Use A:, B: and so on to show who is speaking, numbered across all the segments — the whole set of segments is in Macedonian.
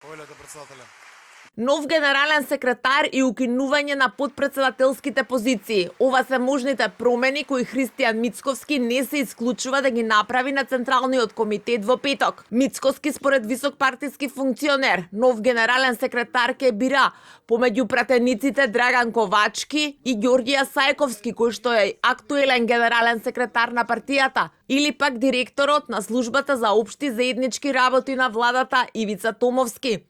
A: Повелете председателя.
B: Нов генерален секретар и укинување на подпредседателските позиции. Ова се можните промени кои Христијан Мицковски не се исклучува да ги направи на Централниот комитет во петок. Мицковски според висок партиски функционер, нов генерален секретар ке бира помеѓу пратениците Драган Ковачки и Ѓорѓија Сајковски, кој што е актуелен генерален секретар на партијата, или пак директорот на службата за општи заеднички работи на владата Ивица Томовски.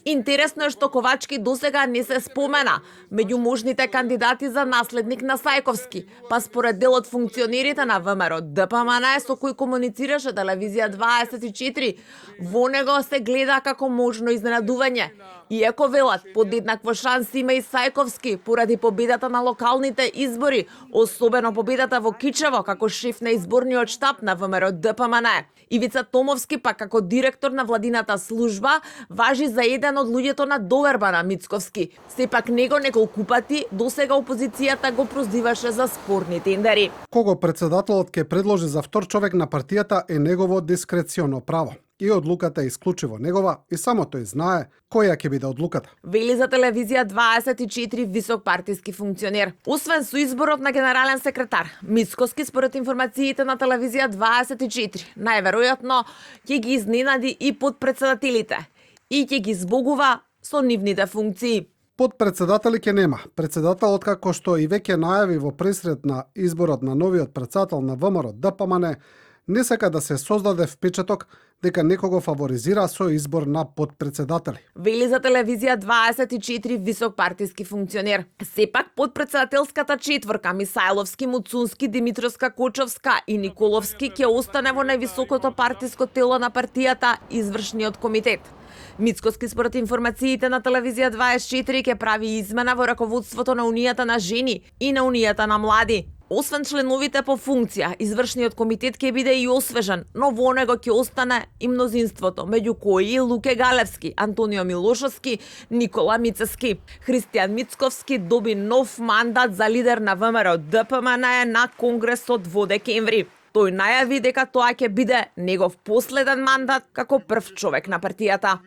B: Интересно е што Ковачки досега не се спомена меѓу можните кандидати за наследник на Сајковски, па според дел од функционерите на ВМРО ДПМН со кој комуницираше телевизија 24, во него се гледа како можно изненадување. Иако велат, подеднакво шанси има и Сајковски поради победата на локалните избори, особено победата во Кичево како шеф на изборниот штаб на ВМРО ДПМН. Ивица Томовски пак како директор на владината служба важи за еден од луѓето на доверба на Мицковски. Сепак него неколку пати досега опозицијата го прозиваше за спорни тендери.
C: Кого председателот ќе предложи за втор човек на партијата е негово дискреционо право. И одлуката е исклучиво негова и само тој знае која ќе биде одлуката.
B: Вели за телевизија 24 висок партиски функционер. Освен со изборот на генерален секретар, Мицковски според информациите на телевизија 24 најверојатно ќе ги изненади и подпредседателите и ќе ги збогува со нивните функции.
C: Подпредседатели ќе нема. Председателот, како што и веќе најави во пресред на изборот на новиот председател на ВМРО ДПМН, не сака да се создаде впечаток дека некого фаворизира со избор на подпредседатели.
B: Вели за телевизија 24 висок партиски функционер. Сепак подпредседателската четворка Мисајловски, Муцунски, Димитровска, Кочовска и Николовски ќе остане во највисокото партиско тело на партијата, извршниот комитет. Мицковски според информациите на телевизија 24 ќе прави измена во раководството на Унијата на жени и на Унијата на млади. Освен членовите по функција, извршниот комитет ќе биде и освежен, но во него ќе остане и мнозинството, меѓу кои Луке Галевски, Антонио Милошовски, Никола Мицески. Христијан Мицковски доби нов мандат за лидер на ВМРО ДПМН на Конгресот во декември. Тој најави дека тоа ќе биде негов последен мандат како прв човек на партијата.